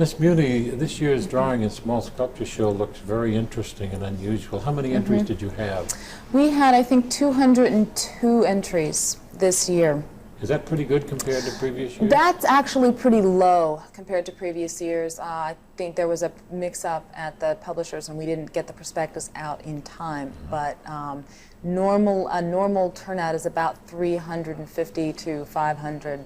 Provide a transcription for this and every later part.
Miss Muney, this year's drawing and small sculpture show looks very interesting and unusual. How many entries did you have? We had, I think, 202 entries this year. Is that pretty good compared to previous years? That's actually pretty low compared to previous years. I think there was a mix-up at the publishers and we didn't get the prospectus out in time. But a normal turnout is about 350 to 500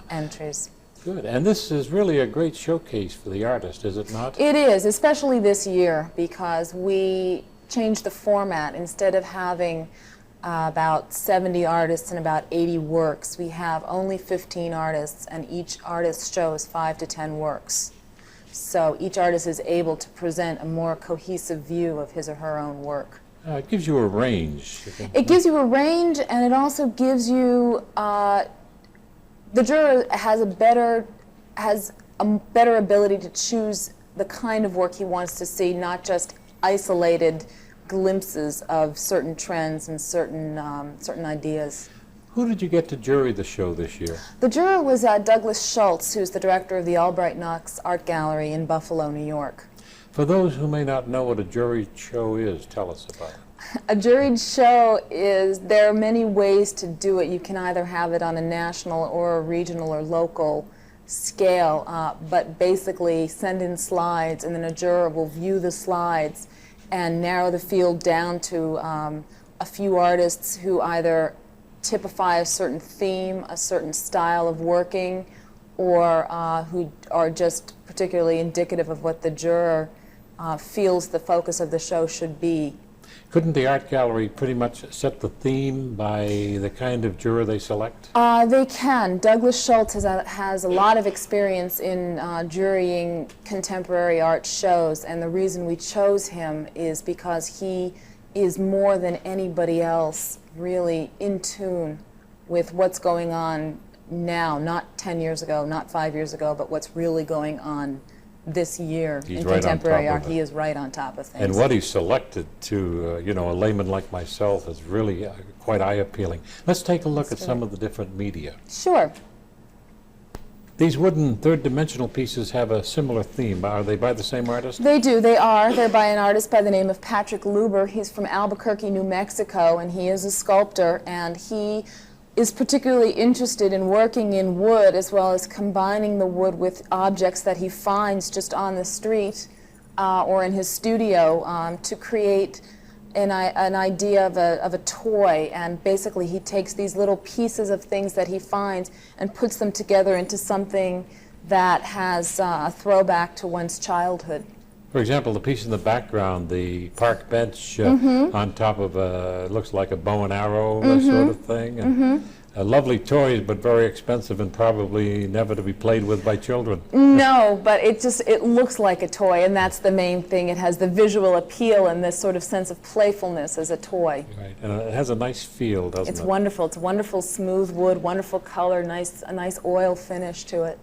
entries. Good. And this is really a great showcase for the artist, is it not? It is, especially this year, because we changed the format. Instead of having about 70 artists and about 80 works, we have only 15 artists, and each artist shows 5 to 10 works. So each artist is able to present a more cohesive view of his or her own work. It gives you a range. It gives you a range, and it also gives you the juror has a better ability to choose the kind of work he wants to see, not just isolated glimpses of certain trends and certain ideas. Who did you get to jury the show this year? The juror was Douglas Schultz, who's the director of the Albright Knox Art Gallery in Buffalo, New York. For those who may not know what a juried show is, tell us about it. A juried show is, there are many ways to do it. You can either have it on a national or a regional or local scale, but basically send in slides and then a juror will view the slides and narrow the field down to a few artists who either typify a certain theme, a certain style of working, or who are just particularly indicative of what the juror feels the focus of the show should be. Couldn't the art gallery pretty much set the theme by the kind of juror they select? They can. Douglas Schultz has a lot of experience in jurying contemporary art shows, and the reason we chose him is because he is more than anybody else really in tune with what's going on now, not 10 years ago, not 5 years ago, but what's really going on this year in contemporary art. He is right on top of things. And what he selected to, you know, a layman like myself is really quite eye-appealing. Let's take a look at some of the different media. Sure. These wooden third-dimensional pieces have a similar theme. Are they by the same artist? They do. They are. They're by an artist by the name of Patrick Luber. He's from Albuquerque, New Mexico, and he is a sculptor, and he is particularly interested in working in wood as well as combining the wood with objects that he finds just on the street or in his studio to create an idea of a toy. And basically he takes these little pieces of things that he finds and puts them together into something that has a throwback to one's childhood. For example, the piece in the background, the park bench on top of looks like a bow and arrow, that sort of thing. And lovely toys, but very expensive and probably never to be played with by children. No, but it looks like a toy, and that's the main thing. It has the visual appeal and this sort of sense of playfulness as a toy. Right, and it has a nice feel, doesn't it? It's wonderful. It's wonderful smooth wood, wonderful color, a nice oil finish to it.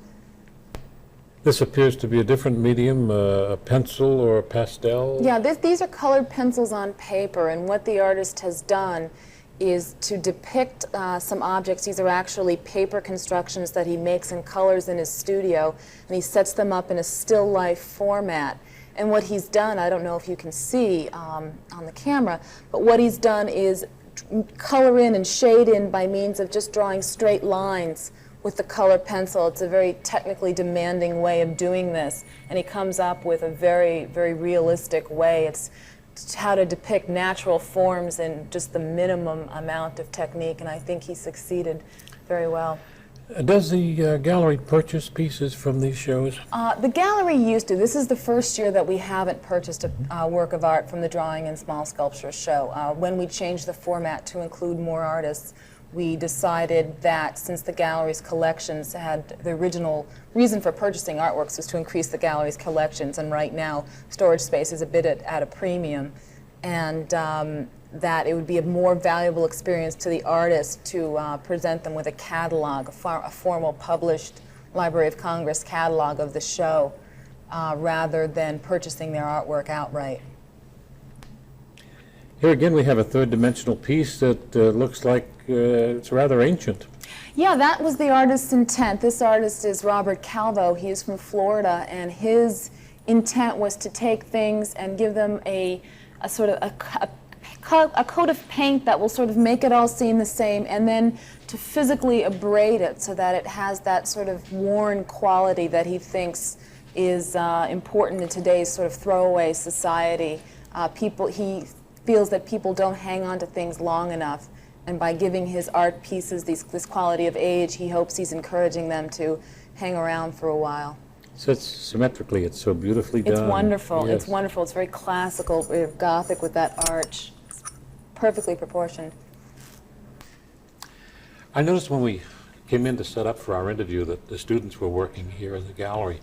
This appears to be a different medium, a pencil or a pastel? Yeah, these are colored pencils on paper, and what the artist has done is to depict some objects. These are actually paper constructions that he makes in colors in his studio, and he sets them up in a still life format. And what he's done, I don't know if you can see on the camera, but what he's done is color in and shade in by means of just drawing straight lines with the color pencil. It's a very technically demanding way of doing this, and he comes up with a very, very realistic way. It's how to depict natural forms in just the minimum amount of technique, and I think he succeeded very well. Does the gallery purchase pieces from these shows? The gallery used to. This is the first year that we haven't purchased a work of art from the Drawing and Small Sculpture show. When we changed the format to include more artists, we decided that since the gallery's collections had, the original reason for purchasing artworks was to increase the gallery's collections, and right now storage space is a bit at a premium, and that it would be a more valuable experience to the artist to present them with a catalog, a formal published Library of Congress catalog of the show, rather than purchasing their artwork outright. Here again we have a third-dimensional piece that looks like it's rather ancient. Yeah, that was the artist's intent. This artist is Robert Calvo. He is from Florida, and his intent was to take things and give them a sort of a coat of paint that will sort of make it all seem the same, and then to physically abrade it so that it has that sort of worn quality that he thinks is important in today's sort of throwaway society. He feels that people don't hang on to things long enough, and by giving his art pieces this quality of age, he hopes he's encouraging them to hang around for a while. So it's symmetrically, it's so beautifully done. It's wonderful. Yes. It's wonderful. It's very classical, very Gothic with that arch. It's perfectly proportioned. I noticed when we came in to set up for our interview that the students were working here in the gallery.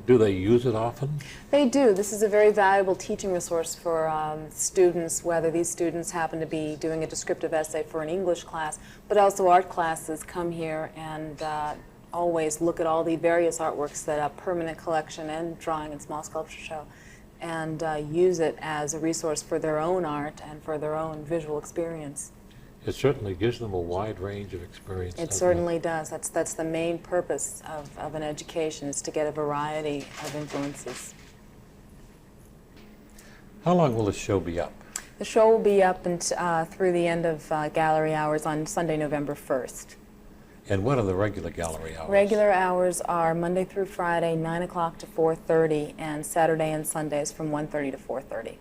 Do they use it often? They do. This is a very valuable teaching resource for students, whether these students happen to be doing a descriptive essay for an English class, but also art classes come here and always look at all the various artworks that a permanent collection and drawing and small sculpture show, and use it as a resource for their own art and for their own visual experience. It certainly gives them a wide range of experience. It certainly does. That's the main purpose of an education, is to get a variety of influences. How long will the show be up? The show will be up through the end of gallery hours on Sunday, November 1st. And what are the regular gallery hours? Regular hours are Monday through Friday, 9 o'clock to 4:30, and Saturday and Sundays from 1:30 to 4:30.